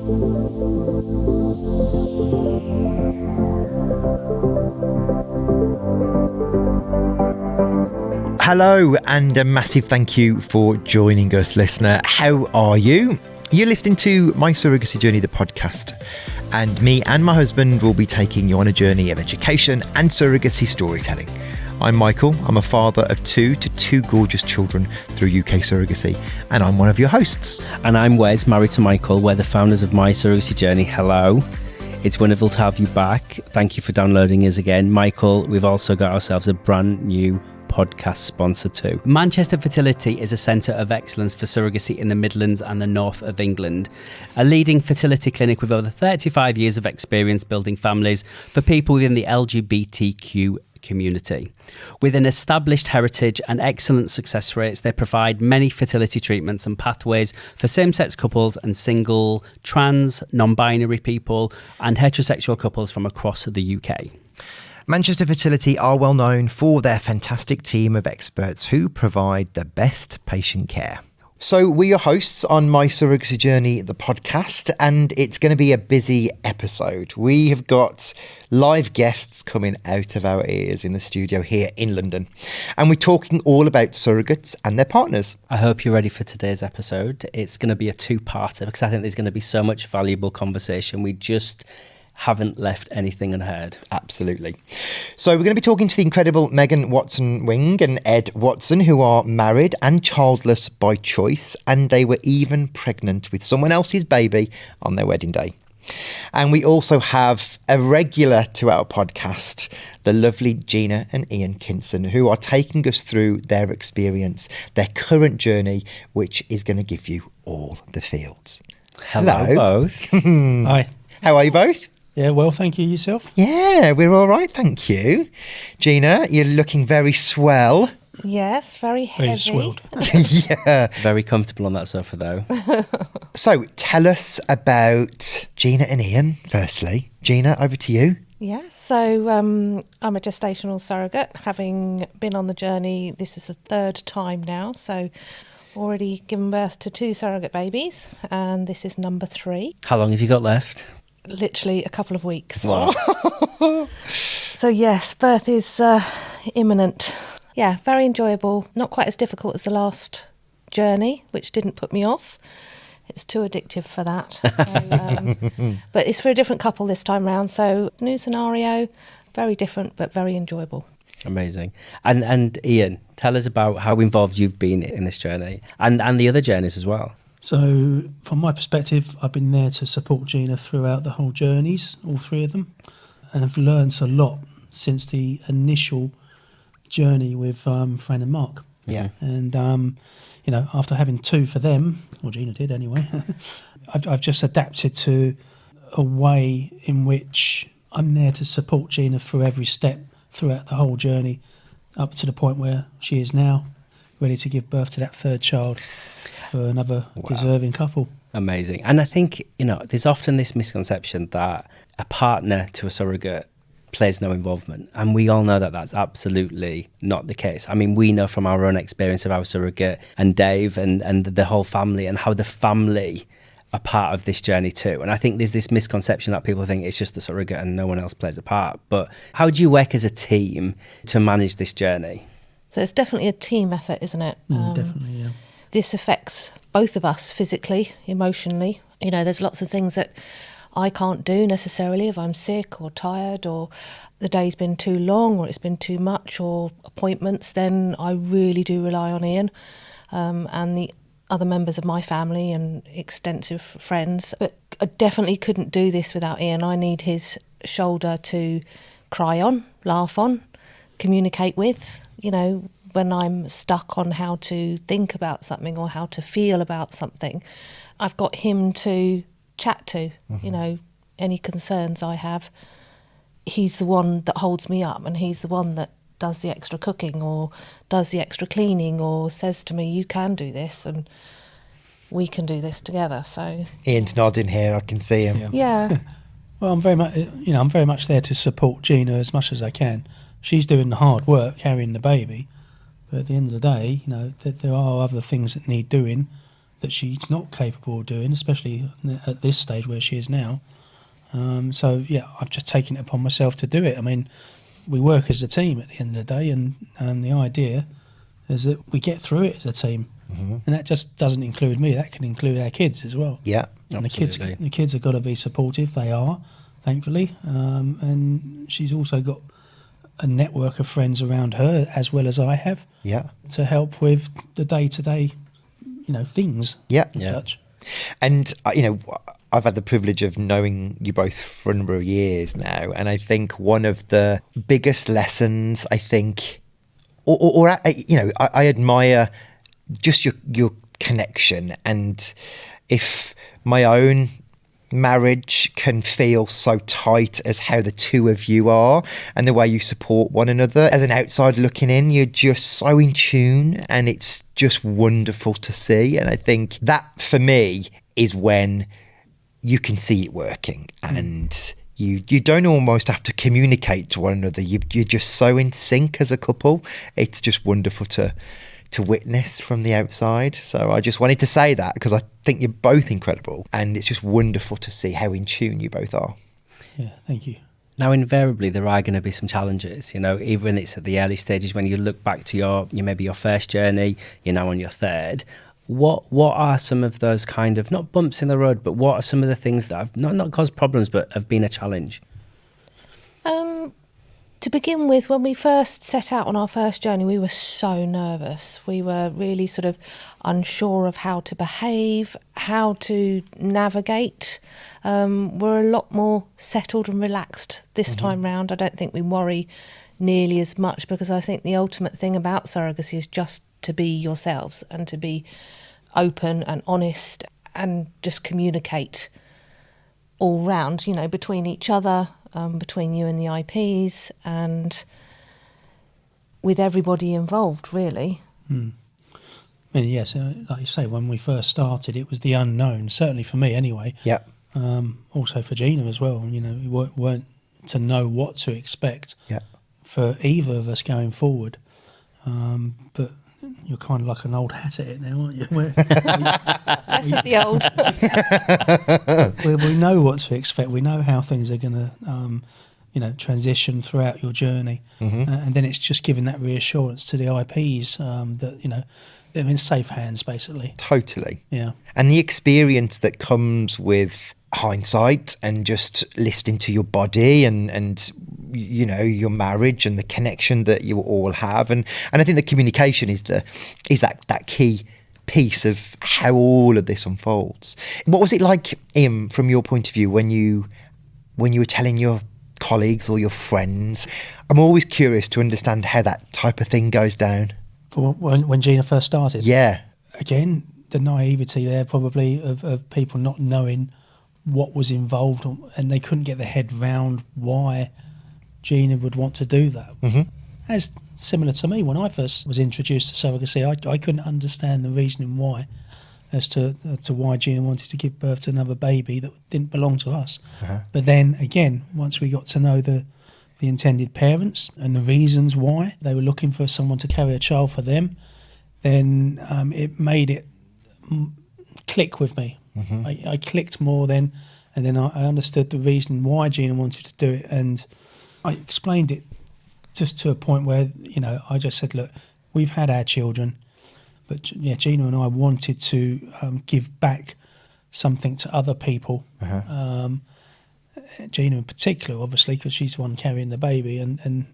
Hello, and a massive thank you for joining us, listener. How are you? You're listening to My Surrogacy Journey, the podcast, and me and my husband will be taking you on a journey of education and surrogacy storytelling. I'm Michael. I'm a father of two gorgeous children through UK surrogacy, and I'm one of your hosts. And I'm Wes, married to Michael. We're the founders of My Surrogacy Journey. Hello. It's wonderful to have you back. Thank you for downloading us again. Michael, we've also got ourselves a brand new podcast sponsor too. Manchester Fertility is a centre of excellence for surrogacy in the Midlands and the north of England. A leading fertility clinic with over 35 years of experience building families for people within the LGBTQ community. With an established heritage and excellent success rates, they provide many fertility treatments and pathways for same-sex couples and single, trans, non-binary people and heterosexual couples from across the UK. Manchester Fertility are well known for their fantastic team of experts who provide the best patient care. So we're your hosts on My Surrogacy Journey, the podcast, and it's going to be a busy episode. We have got live guests coming out of our ears in the studio here in London, and we're talking all about surrogates and their partners. I hope you're ready for today's episode. It's going to be a two-parter because I think there's going to be so much valuable conversation. We just haven't left anything unheard. Absolutely. So we're going to be talking to the incredible Megan Watson-Wing and Ed Watson, who are married and childless by choice, and they were even pregnant with someone else's baby on their wedding day. And we also have a regular to our podcast, the lovely Gina and Ian Kinson, who are taking us through their experience, their current journey, which is going to give you all the feels. Hello both. Hi. How are you both? Yeah, well, thank you. Yourself? Yeah, we're all right, thank you. Gina, you're looking very swell. Yes, very heavy. Very swelled. Yeah. Very comfortable on that sofa though. So tell us about Gina and Ian, firstly. Gina, over to you. Yeah, so I'm a gestational surrogate, having been on the journey. This is the third time now, so already given birth to 2 surrogate babies, and this is number 3. How long have you got left? Literally a couple of weeks. Wow. So yes, birth is imminent. Yeah, very enjoyable. Not quite as difficult as the last journey, which didn't put me off. It's too addictive for that. So, but it's for a different couple this time round. So new scenario, very different, but very enjoyable. Amazing. And Ian, tell us about how involved you've been in this journey and the other journeys as well. So, from my perspective, I've been there to support Gina throughout the whole journeys, all 3 of them, and I've learned a lot since the initial journey with Fran and Mark. Yeah. And, you know, after having 2 for them, or Gina did anyway, I've just adapted to a way in which I'm there to support Gina through every step throughout the whole journey, up to the point where she is now, ready to give birth to that 3rd child for another deserving couple. Amazing. And I think, you know, there's often this misconception that a partner to a surrogate plays no involvement. And we all know that that's absolutely not the case. I mean, we know from our own experience of our surrogate and Dave and the whole family, and how the family are part of this journey too. And I think there's this misconception that people think it's just the surrogate and no one else plays a part. But how do you work as a team to manage this journey? So it's definitely a team effort, isn't it? Definitely, yeah. This affects both of us physically, emotionally. You know, there's lots of things that I can't do necessarily if I'm sick or tired, or the day's been too long, or it's been too much, or appointments. Then I really do rely on Ian and the other members of my family and extensive friends. But I definitely couldn't do this without Ian. I need his shoulder to cry on, laugh on, communicate with, you know, when I'm stuck on how to think about something or how to feel about something. I've got him to chat to, you know, any concerns I have. He's the one that holds me up, and he's the one that does the extra cooking or does the extra cleaning or says to me, you can do this and we can do this together. So Ian's nodding here, I can see him. yeah. Well, I'm very much there to support Gina as much as I can. She's doing the hard work, carrying the baby, but at the end of the day, you know, there are other things that need doing, that she's not capable of doing, especially at this stage where she is now. So yeah, I've just taken it upon myself to do it. I mean, we work as a team at the end of the day, and the idea is that we get through it as a team. And that just doesn't include me, that can include our kids as well. Yeah, and absolutely. the kids have got to be supportive. They are, thankfully, and she's also got a network of friends around her as well as I have, to help with the day-to-day, things. Such. And I've had the privilege of knowing you both for a number of years now, and I think one of the biggest lessons, I think, I admire just your connection. And if my own marriage can feel so tight as how the two of you are and the way you support one another, as an outsider looking in, you're just so in tune, and it's just wonderful to see. And I think that for me is when you can see it working, and you don't almost have to communicate to one another. You're just so in sync as a couple. It's just wonderful to witness from the outside. So I just wanted to say that, because I think you're both incredible, and it's just wonderful to see how in tune you both are. Yeah, thank you. Now, invariably, there are going to be some challenges, even when it's at the early stages, when you look back to maybe your first journey, you're now on your third. What are some of those kind of, not bumps in the road, but what are some of the things that have not caused problems, but have been a challenge? To begin with, when we first set out on our first journey, we were so nervous. We were really sort of unsure of how to behave, how to navigate. We're a lot more settled and relaxed this time round. I don't think we worry nearly as much, because I think the ultimate thing about surrogacy is just to be yourselves and to be open and honest and just communicate all round, between each other, between you and the IPs, and with everybody involved, really. I mean, yes, like you say, when we first started, it was the unknown, certainly for me anyway. Yeah. Also for Gina as well. We weren't to know what to expect for either of us going forward. But you're kind of like an old hat at it now, aren't you? That's the old. we know what to expect. We know how things are going to, transition throughout your journey, and then it's just giving that reassurance to the IPs that they're in safe hands, basically. Totally. Yeah. And the experience that comes with hindsight and just listening to your body and your marriage and the connection that you all have, and I think the communication is that key piece of how all of this unfolds. What was it like, Im, from your point of view, when you were telling your colleagues or your friends? I'm always curious to understand how that type of thing goes down. For when Gina first started? Yeah. Again, the naivety there probably of people not knowing what was involved, and they couldn't get their head round why Gina would want to do that. As similar to me, when I first was introduced to surrogacy, I couldn't understand the reasoning why, as to why Gina wanted to give birth to another baby that didn't belong to us. But then again, once we got to know the intended parents and the reasons why they were looking for someone to carry a child for them, then it made it click with me. I clicked more then, and then I understood the reason why Gina wanted to do it, and I explained it just to a point where, I just said, look, we've had our children, but Gina and I wanted to give back something to other people. Gina in particular, obviously, because she's the one carrying the baby, and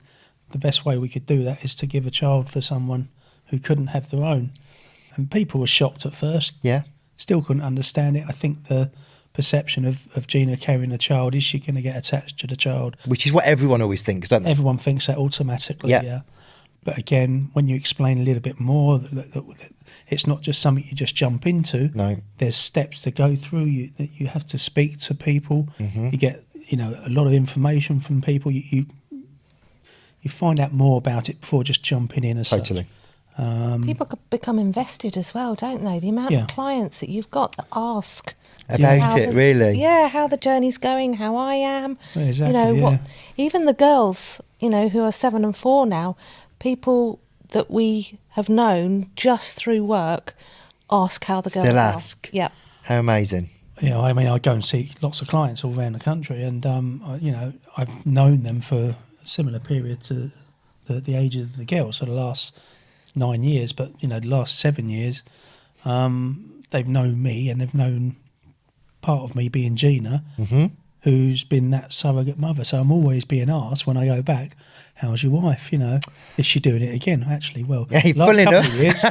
the best way we could do that is to give a child for someone who couldn't have their own. And people were shocked at first. Yeah. Still couldn't understand it. I think the perception of Gina carrying a child, is she going to get attached to the child? Which is what everyone always thinks, don't they? Everyone thinks that automatically, yeah. But again, when you explain a little bit more, that it's not just something you just jump into. No. There's steps to go through. That you have to speak to people. You get a lot of information from people. You find out more about it before just jumping in as Totally. such. People become invested as well, don't they? The amount of clients that you've got that ask about it, really. Yeah, how the journey's going, how I am. Yeah, exactly, what even the girls, who are 7 and 4 now, people that we have known just through work ask how the girls Still are. ask? Yeah. How amazing. Yeah, I mean, I go and see lots of clients all around the country, and I've known them for a similar period to the age of the girls, so the last 9 years. But the last 7 years, they've known me, and they've known part of me being Gina, who's been that surrogate mother. So I'm always being asked when I go back, "How's your wife? Is she doing it again?" Actually, well, Yeah, you're last pulling couple up. of years.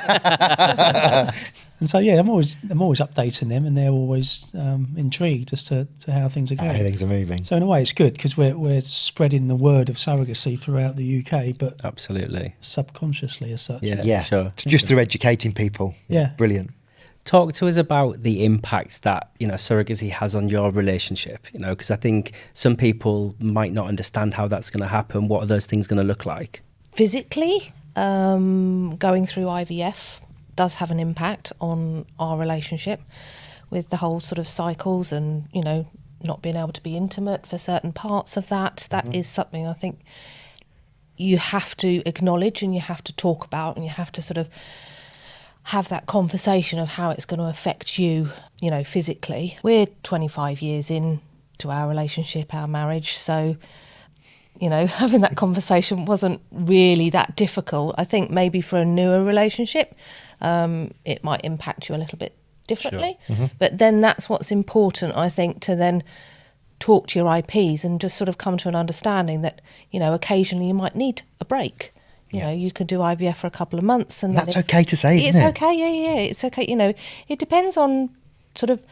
And so I'm always updating them, and they're always intrigued as to how things are going. How things are moving. So in a way, it's good because we're spreading the word of surrogacy throughout the UK, but Absolutely. subconsciously as such. Yeah, Sure. just through educating people. Yeah. Brilliant. Talk to us about the impact that surrogacy has on your relationship. Because I think some people might not understand how that's going to happen. What are those things going to look like? Physically, going through IVF does have an impact on our relationship with the whole sort of cycles and, not being able to be intimate for certain parts of that. That is something I think you have to acknowledge and you have to talk about, and you have to sort of have that conversation of how it's going to affect you, physically. We're 25 years into our relationship, our marriage, so having that conversation wasn't really that difficult. I think maybe for a newer relationship, it might impact you a little bit differently. Sure. But then that's what's important, I think, to then talk to your IPs and just sort of come to an understanding that, occasionally you might need a break. You could do IVF for a couple of months. And that's okay to say, isn't it? It's okay, yeah. It's okay. It depends on sort of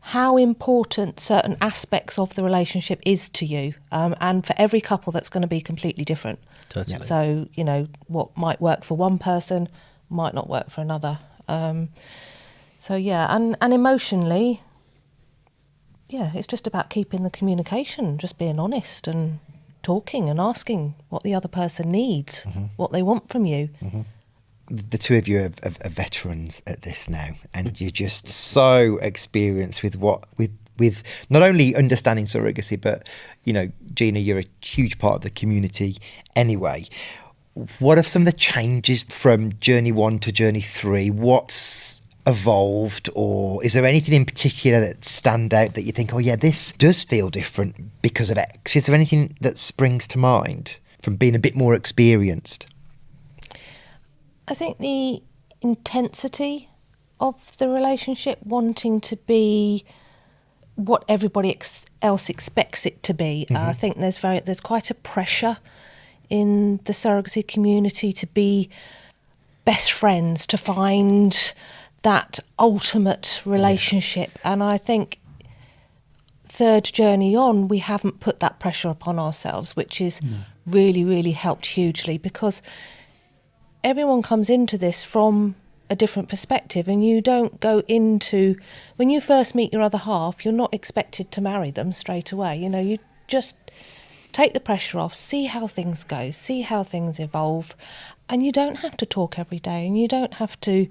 how important certain aspects of the relationship is to you. And for every couple, that's going to be completely different. Totally. So, what might work for one person might not work for another. And emotionally, it's just about keeping the communication, just being honest and talking and asking what the other person needs, what they want from you. The two of you are veterans at this now, and you're just so experienced with with not only understanding surrogacy, but Gina, you're a huge part of the community anyway. What are some of the changes from journey 1 to journey 3? What's evolved, or is there anything in particular that stand out that you think, oh yeah, this does feel different because of X? Is there anything that springs to mind from being a bit more experienced? I think the intensity of the relationship, wanting to be what everybody else expects it to be. I think there's quite a pressure in the surrogacy community to be best friends, to find that ultimate relationship. And I think third journey on, we haven't put that pressure upon ourselves, which is really, really helped hugely, because everyone comes into this from a different perspective, and you don't go into, when you first meet your other half, you're not expected to marry them straight away. You just take the pressure off, see how things go, see how things evolve, and you don't have to talk every day, and you don't have to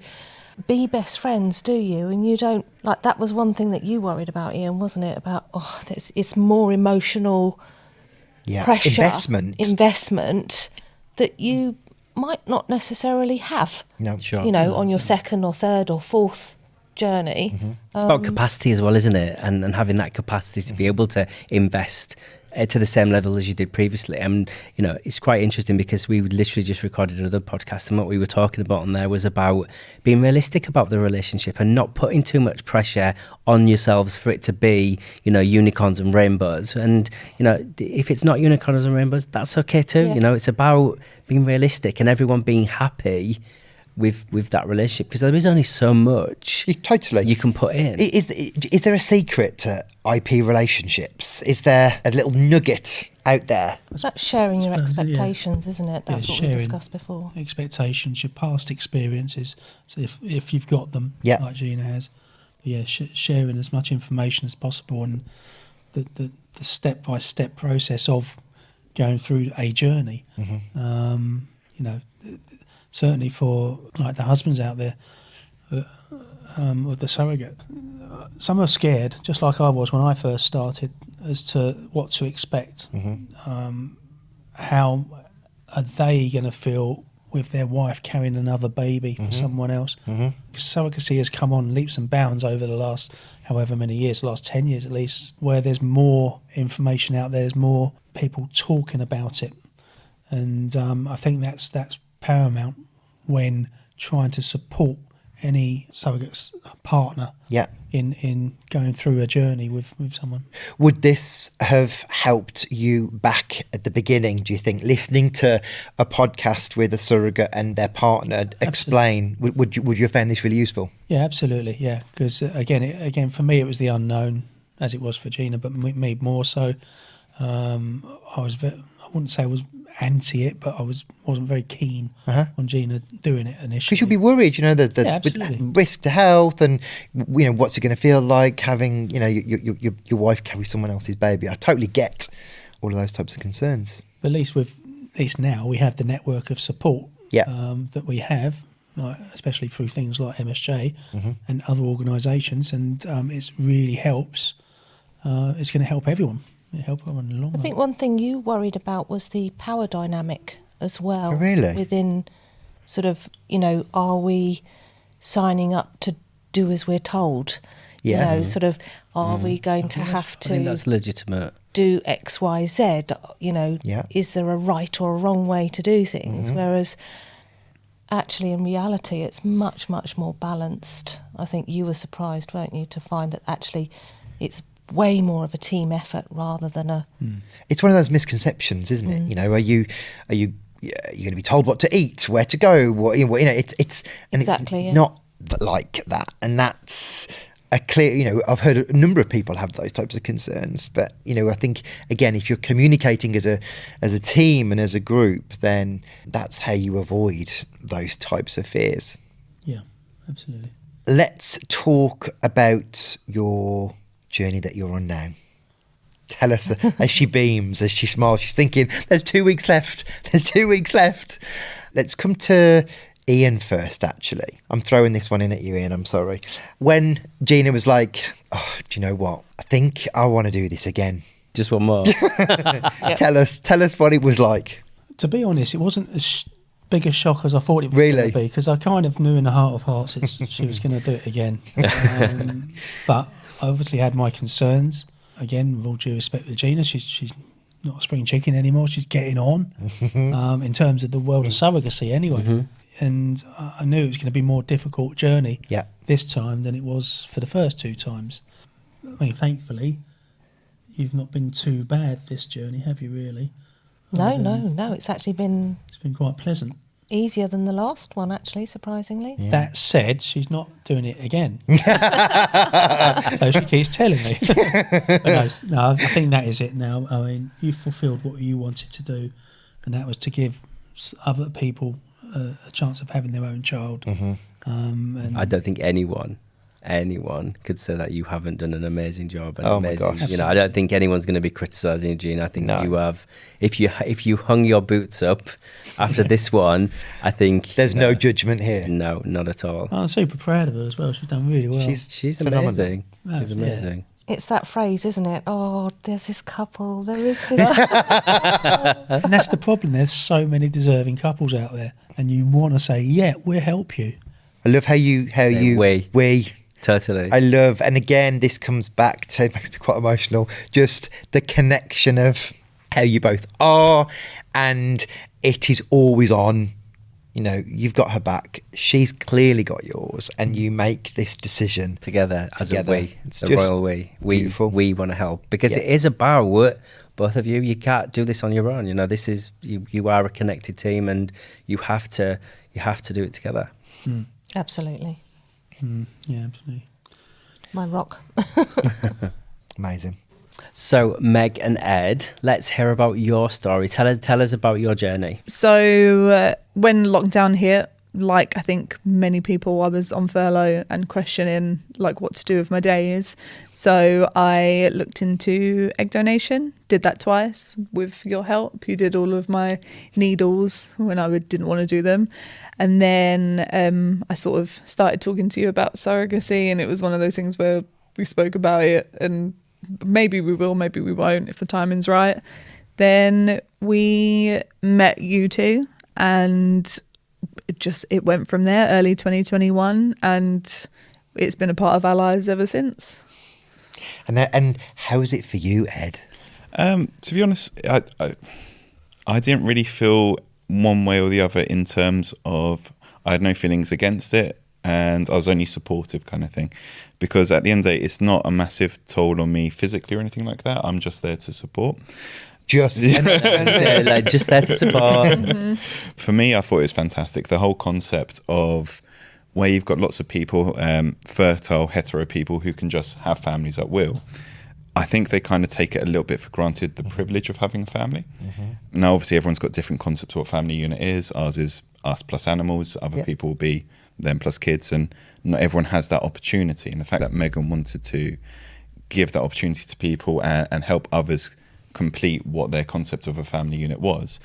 be best friends, do you? And you don't, like, that was one thing that you worried about, Ian, wasn't it? About, it's more emotional pressure, investment that you might not necessarily have. No, sure. On your second or third or fourth journey. It's about capacity as well, isn't it? And having that capacity to be able to invest to the same level as you did previously. And it's quite interesting because we literally just recorded another podcast, and what we were talking about on there was about being realistic about the relationship and not putting too much pressure on yourselves for it to be unicorns and rainbows. And if it's not unicorns and rainbows, that's okay too. It's about being realistic and everyone being happy with that relationship, because there is only so much you can put in. Is there a secret to IP relationships? Is there a little nugget out there? That's sharing your expectations, isn't it? That's what we discussed before. Expectations, your past experiences. So if you've got them, like Gina has, sharing as much information as possible, and the step-by-step process of going through a journey. Certainly for like the husbands out there with the surrogate, some are scared, just like I was when I first started, as to what to expect. How are they going to feel with their wife carrying another baby for someone else. Surrogacy has come on leaps and bounds over the last however many years, the last 10 years at least, where there's more information out there, there's more people talking about it. And I think that's paramount when trying to support any surrogate partner in going through a journey with someone. Would this have helped you back at the beginning, do you think, listening to a podcast with a surrogate and their partner explain? Would you have found this really useful? Yeah, absolutely, yeah. Because again, for me, it was the unknown, as it was for Gina, but me more so. I wouldn't say I was anti it, but I wasn't very keen on Gina doing it initially. Because you'll be worried, with risk to health, and what's it going to feel like having your wife carry someone else's baby. I totally get all of those types of concerns. But at least now we have the network of support that we have, especially through things like MSJ and other organisations, and it really helps. It's going to help everyone. Help in the long run. I think one thing you worried about was the power dynamic as well. Oh, really? Within sort of, are we signing up to do as we're told? Yeah. Sort of, are we going to have to... I think that's legitimate. Do X, Y, Z, is there a right or a wrong way to do things? Whereas actually in reality it's much, much more balanced. I think you were surprised, weren't you, to find that actually it's way more of a team effort rather than a... It's one of those misconceptions, isn't it? Are you going to be told what to eat, where to go? It's not like that, and that's a clear. I've heard a number of people have those types of concerns, but I think again, if you're communicating as a team and as a group, then that's how you avoid those types of fears. Yeah, absolutely. Let's talk about your journey that you're on now. Tell us, as she beams, as she smiles, she's thinking, there's 2 weeks left. Let's come to Ian first, actually. I'm throwing this one in at you, Ian, I'm sorry. When Gina was like, oh, do you know what? I think I want to do this again. Just one more. Tell us what it was like. To be honest, it wasn't as big a shock as I thought it was Really? going to be, because I kind of knew in the heart of hearts she was going to do it again. But I obviously had my concerns. Again, with all due respect to Gina, she's not a spring chicken anymore. She's getting on in terms of the world of surrogacy anyway. And I knew it was going to be a more difficult journey this time than it was for the first 2 times. I mean, thankfully, you've not been too bad this journey, have you really? No. It's actually been... It's been quite pleasant. Easier than the last one, actually, surprisingly. Yeah. That said, she's not doing it again. So she keeps telling me. But no, I think that is it now. I mean, you fulfilled what you wanted to do, and that was to give other people a chance of having their own child. And I don't think anyone could say that you haven't done an amazing job. And my gosh. I don't think anyone's going to be criticising you, Gina. I think you have. If you hung your boots up after this one, I think there's no judgment here. No, not at all. I'm super proud of her as well. She's done really well. She's amazing. She's amazing. It's that phrase, isn't it? Oh, there's this couple. There is this. And that's the problem. There's so many deserving couples out there, and you want to say, "Yeah, we'll help you." I love how you we. Totally. I love, and again, this comes back to, it makes me quite emotional, just the connection of how you both are, and it is always on. You've got her back, she's clearly got yours, and you make this decision together. As a we. It's a royal we. We want to help, because it is about both of you. You can't do this on your own. This is you are a connected team, and you have to do it together. Absolutely. Yeah, absolutely. My rock. Amazing. So, Meg and Ed, let's hear about your story. Tell us about your journey. So, when lockdown hit, like I think many people, I was on furlough and questioning what to do with my days. So I looked into egg donation, did that twice with your help. You did all of my needles when I didn't want to do them. And then I sort of started talking to you about surrogacy, and it was one of those things where we spoke about it, and maybe we will, maybe we won't if the timing's right. Then we met you two, and it went from there, early 2021, and it's been a part of our lives ever since. And how is it for you, Ed? To be honest, I didn't really feel one way or the other in terms of, I had no feelings against it, and I was only supportive kind of thing, because at the end of the day, it's not a massive toll on me physically or anything like that. I'm just there to support. Just there to support. For me, I thought it was fantastic. The whole concept of where you've got lots of people, fertile, hetero people who can just have families at will. I think they kind of take it a little bit for granted, the privilege of having a family. Now, obviously, everyone's got different concepts of what family unit is. Ours is us plus animals. Other people will be them plus kids. And not everyone has that opportunity. And the fact that Megan wanted to give that opportunity to people and help others complete what their concept of a family unit was,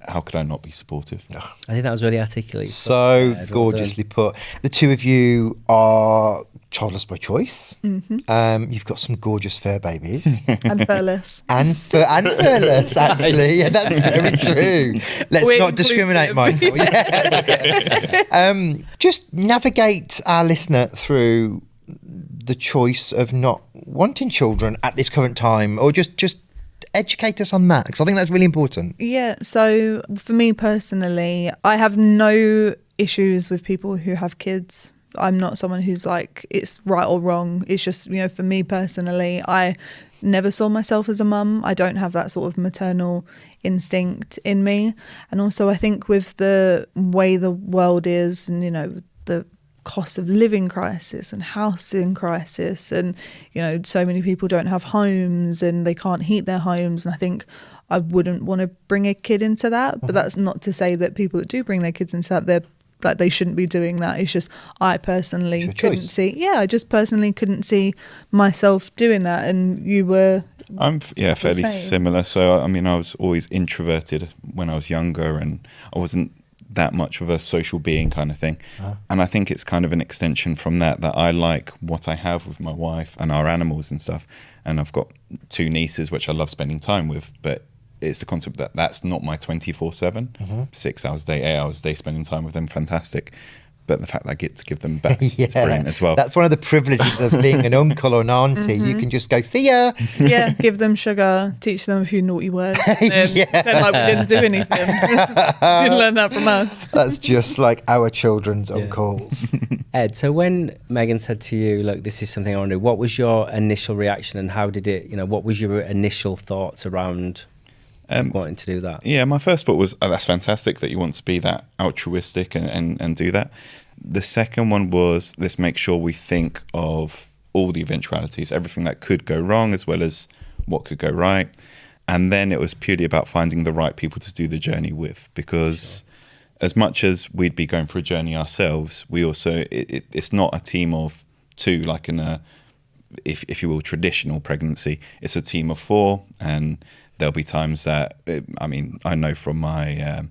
how could I not be supportive? I think that was really articulate. So gorgeously put. The two of you are childless by choice. You've got some gorgeous fur babies. And furless. and furless, actually. Yeah, that's very true. Let's We're not discriminate, Michael. Just navigate our listener through the choice of not wanting children at this current time, or just educate us on that, because I think that's really important. Yeah, so for me personally, I have no issues with people who have kids. I'm not someone who's like, it's right or wrong. It's just, for me personally, I never saw myself as a mum. I don't have that sort of maternal instinct in me. And also I think with the way the world is, and, the cost of living crisis and housing crisis, and so many people don't have homes and they can't heat their homes, and I think I wouldn't want to bring a kid into that. But that's not to say that people that do bring their kids into that they shouldn't be doing that. It's just I personally couldn't see I just personally couldn't see myself doing that. And you were I'm fairly similar. So I mean, I was always introverted when I was younger, and I wasn't that much of a social being kind of thing. And I think it's kind of an extension from that I like what I have with my wife and our animals and stuff. And I've got 2 nieces which I love spending time with, but it's the concept that that's not my 24/7, 6 hours a day, 8 hours a day spending time with them, fantastic. But the fact that I get to give them back is brilliant as well. That's one of the privileges of being an uncle or an auntie. You can just go, see ya. Yeah, give them sugar, teach them a few naughty words, and pretend like we didn't do anything. Didn't learn that from us. That's just like our children's uncles. Ed, so when Megan said to you, look, this is something I want to do, what was your initial reaction, and how did it, what was your initial thoughts around wanting to do that? Yeah, my first thought was, that's fantastic that you want to be that altruistic and do that. The second one was, let's make sure we think of all the eventualities, everything that could go wrong as well as what could go right. And then it was purely about finding the right people to do the journey with, because as much as we'd be going for a journey ourselves, we also, it's not a team of 2 like in a, if you will, traditional pregnancy. It's a team of 4, and there'll be times that, I know from my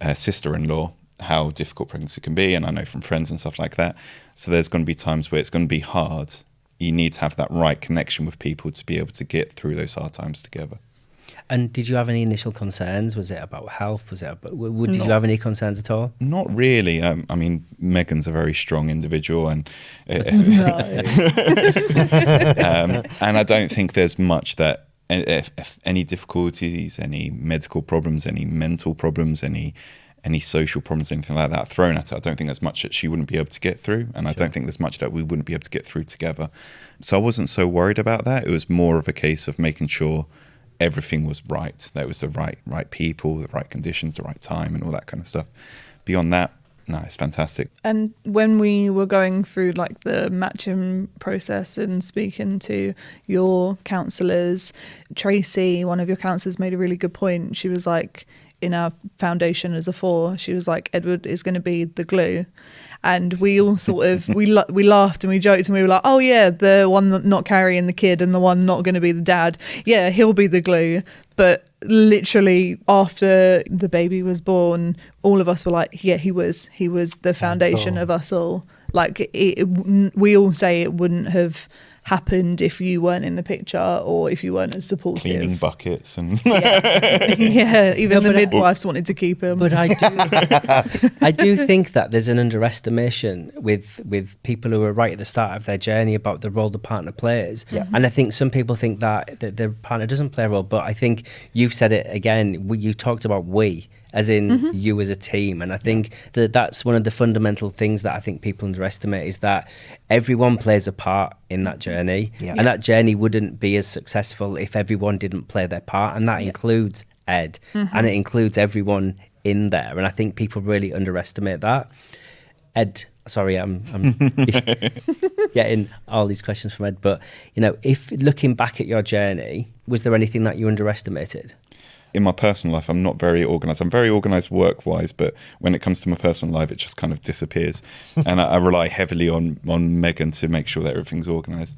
sister-in-law how difficult pregnancy can be, and I know from friends and stuff like that. So there's going to be times where it's going to be hard. You need to have that right connection with people to be able to get through those hard times together. And did you have any initial concerns? Was it about health? Was it about, did you have any concerns at all? Not really. Megan's a very strong individual, and and I don't think there's much that, if any difficulties, any medical problems, any mental problems, any social problems, anything like that thrown at her, I don't think there's much that she wouldn't be able to get through, and I don't think there's much that we wouldn't be able to get through together. So I wasn't so worried about that. It was more of a case of making sure everything was right, that it was the right people, the right conditions, the right time, and all that kind of stuff. Beyond that, no, it's fantastic. And when we were going through like the matching process and speaking to your counsellors, Tracy, one of your counsellors, made a really good point. She was like, in our foundation as a 4, she was like, Edward is going to be the glue. And we all sort of, we laughed and we joked and we were like, oh yeah, the one not carrying the kid and the one not going to be the dad. Yeah, he'll be the glue. But literally after the baby was born, all of us were like, yeah, he was the foundation of us all. Like we all say it wouldn't have happened if you weren't in the picture or if you weren't as supportive. Cleaning buckets and Yeah, even the midwives wanted to keep him. But I do think that there's an underestimation with people who are right at the start of their journey about the role the partner plays. And I think some people think that their partner doesn't play a role, but I think you've said it again. You talked about we, as in you as a team. And I think that's one of the fundamental things that I think people underestimate, is that everyone plays a part in that journey. And that journey wouldn't be as successful if everyone didn't play their part. And that includes Ed, and it includes everyone in there. And I think people really underestimate that. Ed, sorry, I'm getting all these questions from Ed, but if looking back at your journey, was there anything that you underestimated? In my personal life, I'm not very organised. I'm very organised work-wise, but when it comes to my personal life, it just kind of disappears. And I rely heavily on Megan to make sure that everything's organised.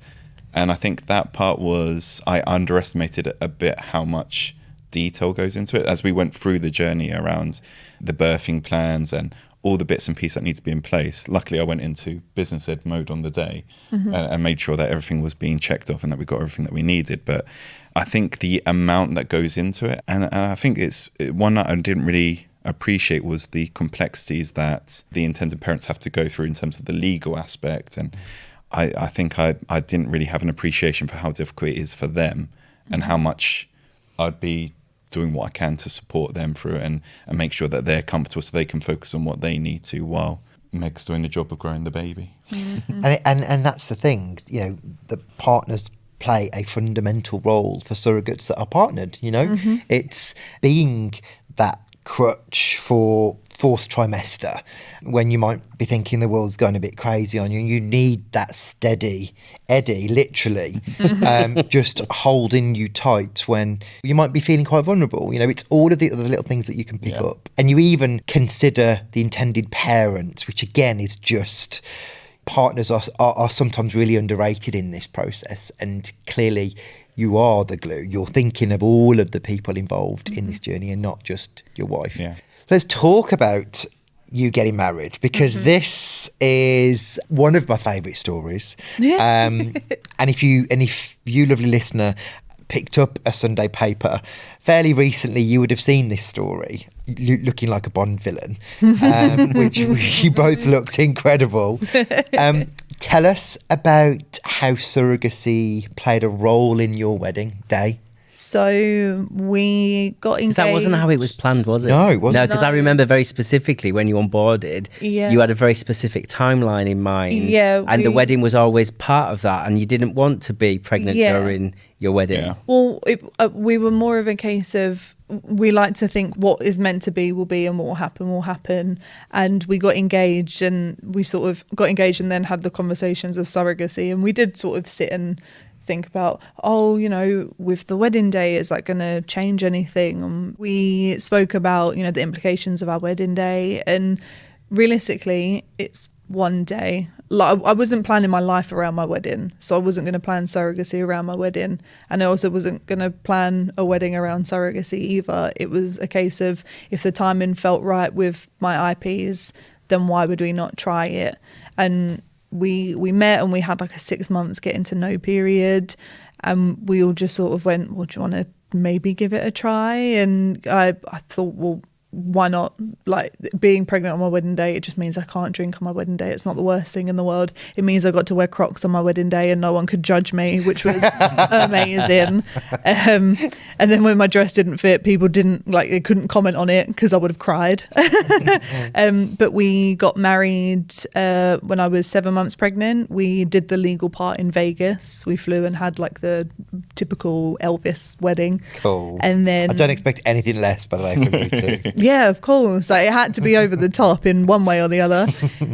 And I think that part was, I underestimated a bit how much detail goes into it as we went through the journey around the birthing plans and all the bits and pieces that need to be in place. Luckily, I went into business ed mode on the day and made sure that everything was being checked off and that we got everything that we needed. But I think the amount that goes into it, and I think it's one that I didn't really appreciate, was the complexities that the intended parents have to go through in terms of the legal aspect. And I think I didn't really have an appreciation for how difficult it is for them and how much I'd be doing what I can to support them through it and make sure that they're comfortable so they can focus on what they need to while Meg's doing the job of growing the baby. And that's the thing, the partners play a fundamental role for surrogates that are partnered. It's being that crutch for fourth trimester when you might be thinking the world's going a bit crazy on you. You need that steady Eddie, literally, just holding you tight when you might be feeling quite vulnerable. It's all of the other little things that you can pick up. And you even consider the intended parents, which again is just... Partners are sometimes really underrated in this process, and clearly you are the glue. You're thinking of all of the people involved in this journey and not just your wife. Let's talk about you getting married, because this is one of my favourite stories. And if you, lovely listener, picked up a Sunday paper fairly recently, you would have seen this story. Looking like a Bond villain, which you both looked incredible. Tell us about how surrogacy played a role in your wedding day. So we got engaged. That wasn't how it was planned, was it? No, it wasn't. No, because I remember very specifically when you onboarded, you had a very specific timeline in mind. And the wedding was always part of that, and you didn't want to be pregnant during your wedding. Well, we were more of a case of, we like to think what is meant to be will be, and what will happen. And we got engaged, and we sort of got engaged and then had the conversations of surrogacy. And we did sort of sit and think about, with the wedding day, is that going to change anything? We spoke about, the implications of our wedding day. And realistically, it's one day. Like, I wasn't planning my life around my wedding, so I wasn't going to plan surrogacy around my wedding, and I also wasn't going to plan a wedding around surrogacy either. It was a case of, if the timing felt right with my IPs, then why would we not try it? And we met, and we had like a 6 months getting to know period, and we all just sort of went, well, do you want to maybe give it a try? And I thought, well, why not? Like, being pregnant on my wedding day, it just means I can't drink on my wedding day. It's not the worst thing in the world. It means I got to wear Crocs on my wedding day and no one could judge me, which was amazing. And then when my dress didn't fit, people they couldn't comment on it because I would have cried. But we got married when I was 7 months pregnant. We did the legal part in Vegas. We flew and had like the typical Elvis wedding. Cool. And then I don't expect anything less, by the way, from you two. Yeah, of course. Like, it had to be over the top in one way or the other.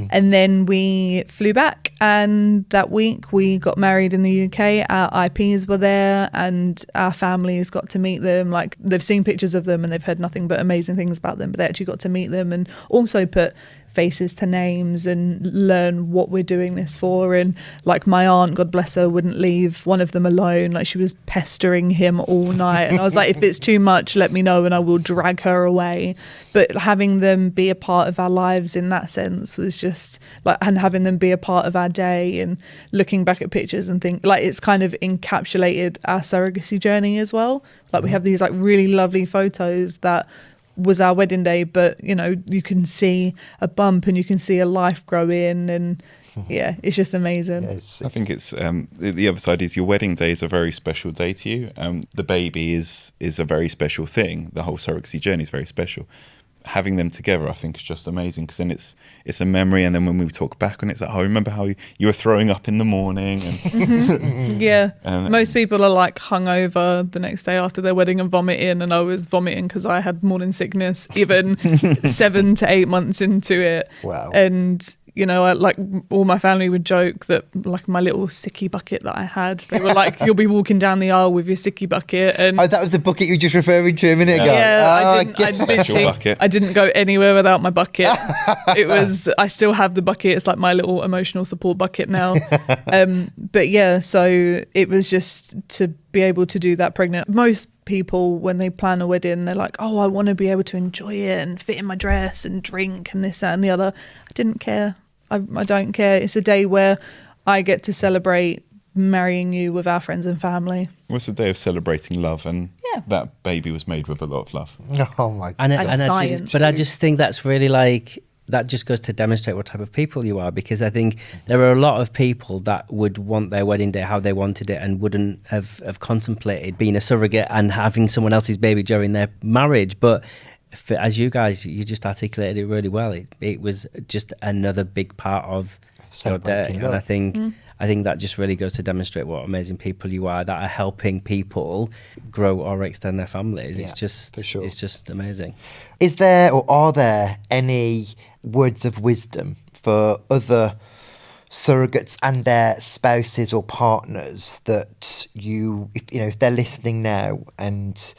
And then we flew back, and that week we got married in the UK. Our IPs were there, and our families got to meet them. Like, they've seen pictures of them and they've heard nothing but amazing things about them, but they actually got to meet them and also put faces to names and learn what we're doing this for. And like my aunt, God bless her, wouldn't leave one of them alone. Like she was pestering him all night, and I was like, if it's too much, let me know and I will drag her away. But having them be a part of our lives in that sense was just like, and having them be a part of our day, and looking back at pictures and think like it's kind of encapsulated our surrogacy journey as well. Like we have these like really lovely photos that was our wedding day, but you know, you can see a bump and you can see a life grow in, and yeah, it's just amazing. Yes, I think it's the other side is your wedding day is a very special day to you. The baby is a very special thing. The whole surrogacy journey is very special. Having them together, I think, is just amazing, because then it's a memory, and then when we talk back on it, it's like, oh, I remember how you were throwing up in the morning. And Yeah, most people are like hungover the next day after their wedding and vomiting, and I was vomiting because I had morning sickness even 7 to 8 months into it. Wow. And you know, like all my family would joke that like my little sicky bucket that I had, they were like, you'll be walking down the aisle with your sicky bucket. And oh, that was the bucket you were just referring to a minute ago. yeah, Oh, I didn't go anywhere without my bucket. It was, I still have the bucket. It's like my little emotional support bucket now. But yeah, so it was just to be able to do that pregnant. Most people, when they plan a wedding, they're like, oh, I want to be able to enjoy it and fit in my dress and drink and this, that and the other. I didn't care. I don't care. It's a day where I get to celebrate marrying you with our friends and family. Well, it's a day of celebrating love, and Yeah. that baby was made with a lot of love. oh my God. And science. I just think that's really like, that just goes to demonstrate what type of people you are, because I think there are a lot of people that would want their wedding day how they wanted it and wouldn't have contemplated being a surrogate and having someone else's baby during their marriage. But as you guys, you just articulated it really well. It was just another big part of your day. Celebrating And love. I think that just really goes to demonstrate what amazing people you are that are helping people grow or extend their families. Yeah, It's just, for sure. it's just amazing. Is there or are there any words of wisdom for other surrogates and their spouses or partners that if they're listening now and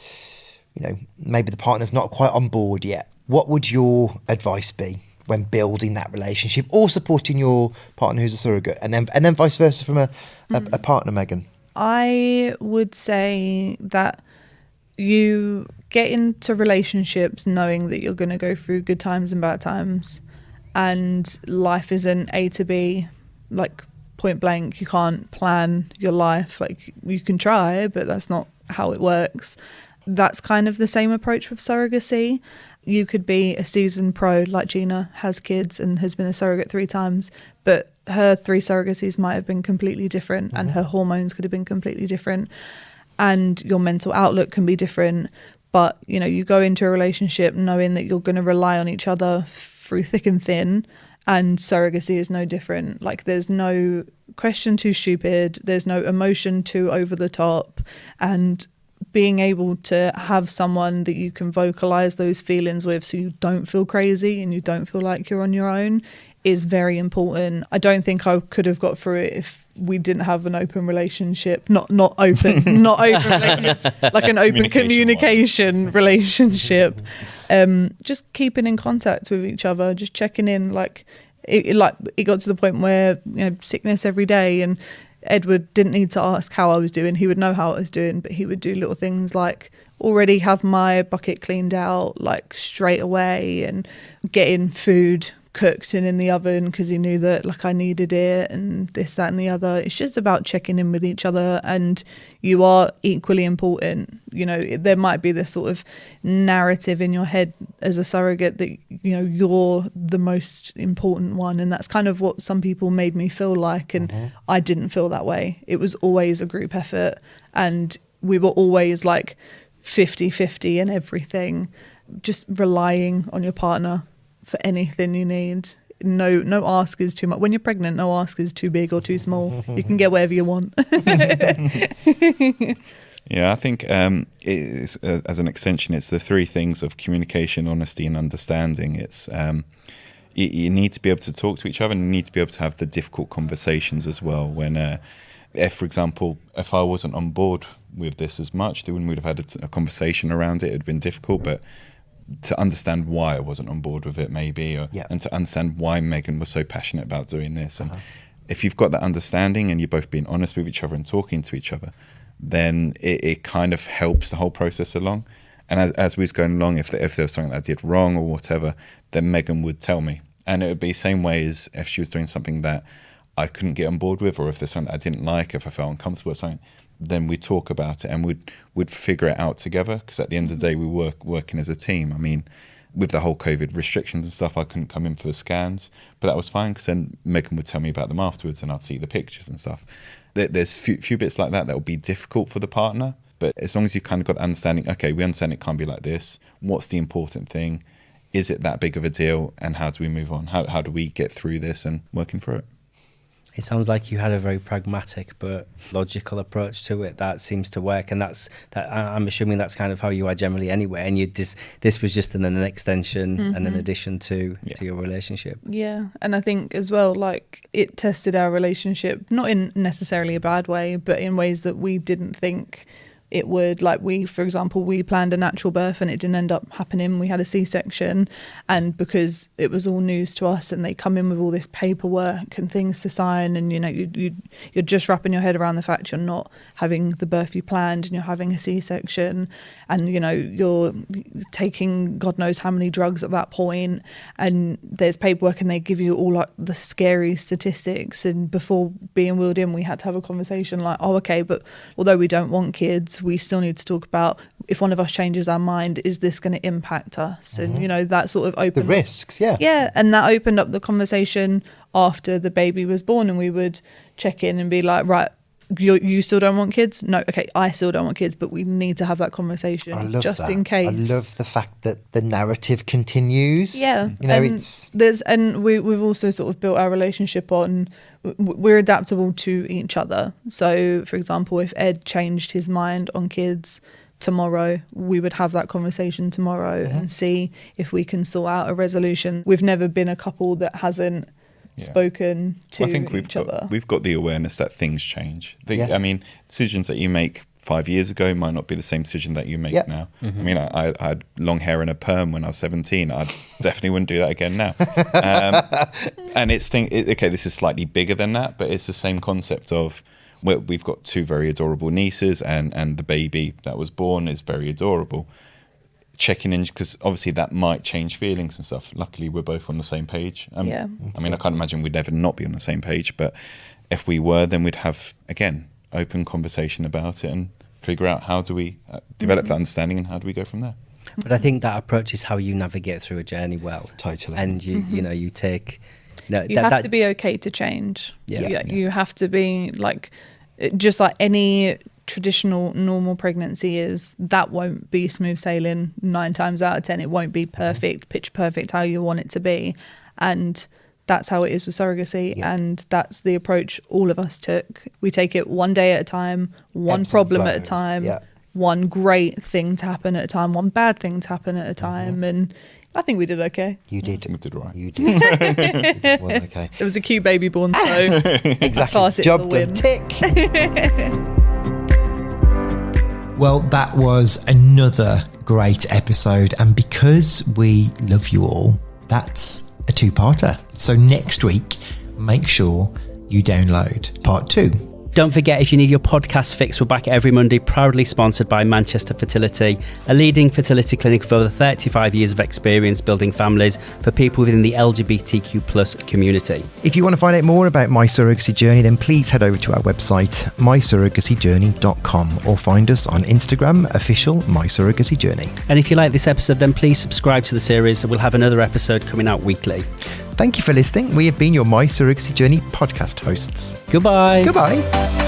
maybe the partner's not quite on board yet, what would your advice be when building that relationship or supporting your partner who's a surrogate, and then vice versa from a partner, Megan? I would say that you get into relationships knowing that you're going to go through good times and bad times, and life isn't A to B, like point blank. You can't plan your life. Like you can try, but that's not how it works. That's kind of the same approach with surrogacy. You could be a seasoned pro like Gina, has kids and has been a surrogate 3 times, but her 3 surrogacies might have been completely different, and her hormones could have been completely different, and your mental outlook can be different. But you go into a relationship knowing that you're going to rely on each other through thick and thin, and surrogacy is no different. Like there's no question too stupid, there's no emotion too over the top, and being able to have someone that you can vocalize those feelings with so you don't feel crazy and you don't feel like you're on your own is very important. I don't think I could have got through it if we didn't have an open relationship. Not open like an open communication relationship. Just keeping in contact with each other, just checking in. It got to the point where sickness every day, and Edward didn't need to ask how I was doing. He would know how I was doing, but he would do little things like already have my bucket cleaned out like straight away, and getting food cooked and in the oven because he knew that like I needed it, and this, that and the other. It's just about checking in with each other, and you are equally important. There might be this sort of narrative in your head as a surrogate that you're the most important one, and that's kind of what some people made me feel like, and I didn't feel that way. It was always a group effort, and we were always like 50-50 in everything, just relying on your partner for anything you need. No ask is too much. When you're pregnant, no ask is too big or too small. You can get whatever you want. Yeah, I think it's, as an extension, it's the 3 things of communication, honesty, and understanding. It's you need to be able to talk to each other, and you need to be able to have the difficult conversations as well. When, if, for example, if I wasn't on board with this as much, then we would have had a conversation around it. It would have been difficult, but to understand why I wasn't on board with it, maybe, and to understand why Megan was so passionate about doing this. And if you've got that understanding and you're both being honest with each other and talking to each other, then it kind of helps the whole process along. And as we was going along, if there was something that I did wrong or whatever, then Megan would tell me. And it would be the same way as if she was doing something that I couldn't get on board with, or if there's something that I didn't like, if I felt uncomfortable with something, then we'd talk about it and we'd figure it out together. Because at the end of the day, we were working as a team. I mean, with the whole COVID restrictions and stuff, I couldn't come in for the scans, but that was fine because then Megan would tell me about them afterwards and I'd see the pictures and stuff. There's few bits like that will be difficult for the partner, but as long as you kind of got the understanding, okay, we understand it can't be like this. What's the important thing? Is it that big of a deal? And how do we move on? How do we get through this and working through it? It sounds like you had a very pragmatic but logical approach to it that seems to work, and I'm assuming that's kind of how you are generally anyway. And this was just an extension and an addition to your relationship. Yeah, and I think as well, like, it tested our relationship, not in necessarily a bad way, but in ways that we didn't think it would. Like, for example, we planned a natural birth and it didn't end up happening. We had a C-section, and because it was all news to us and they come in with all this paperwork and things to sign, and you're just wrapping your head around the fact you're not having the birth you planned and you're having a C-section, and you're taking God knows how many drugs at that point, and there's paperwork and they give you all like the scary statistics. And before being wheeled in, we had to have a conversation like, oh, okay, but although we don't want kids, we still need to talk about, if one of us changes our mind, is this going to impact us? And that sort of opened the risks. And that opened up the conversation after the baby was born, and we would check in and be like, right, you still don't want kids? No, okay, I still don't want kids, but we need to have that conversation just in case. I love the fact that the narrative continues. Yeah, we've also sort of built our relationship on, we're adaptable to each other. So, for example, if Ed changed his mind on kids tomorrow, we would have that conversation tomorrow and see if we can sort out a resolution. We've never been a couple that hasn't spoken to each other. We've got the awareness that things change. I mean, decisions that you make 5 years ago might not be the same decision that you make now. I mean, I had long hair and a perm when I was 17. I definitely wouldn't do that again now. And this is slightly bigger than that, but it's the same concept of, we've got two very adorable nieces, and the baby that was born is very adorable. Checking in, because obviously that might change feelings and stuff. Luckily, we're both on the same page. I mean, I can't imagine we'd ever not be on the same page, but if we were, then we'd have, again, open conversation about it and figure out how do we develop that understanding and how do we go from there. But I think that approach is how you navigate through a journey well. Totally. And you take... You have to be okay to change. You have to be like, just like any traditional normal pregnancy is, that won't be smooth sailing 9 times out of 10. It won't be perfect, pitch perfect how you want it to be. And that's how it is with surrogacy. And that's the approach all of us took. We take it one day at a time, one problem at a time, one great thing to happen at a time, one bad thing to happen at a time. And I think we did okay. You did. We did right. You did. You did well, okay. There was a cute baby born, so exactly. Pass it Job to the done. win. Tick. Well, that was another great episode, and because we love you all, that's a 2-parter. So next week, make sure you download part 2. Don't forget, if you need your podcast fix, we're back every Monday, proudly sponsored by Manchester Fertility, a leading fertility clinic with over 35 years of experience building families for people within the LGBTQ plus community. If you want to find out more about My Surrogacy Journey, then please head over to our website, mysurrogacyjourney.com, or find us on Instagram, official My Surrogacy Journey. And if you like this episode, then please subscribe to the series. We'll have another episode coming out weekly. Thank you for listening. We have been your My Surrogacy Journey podcast hosts. Goodbye. Goodbye.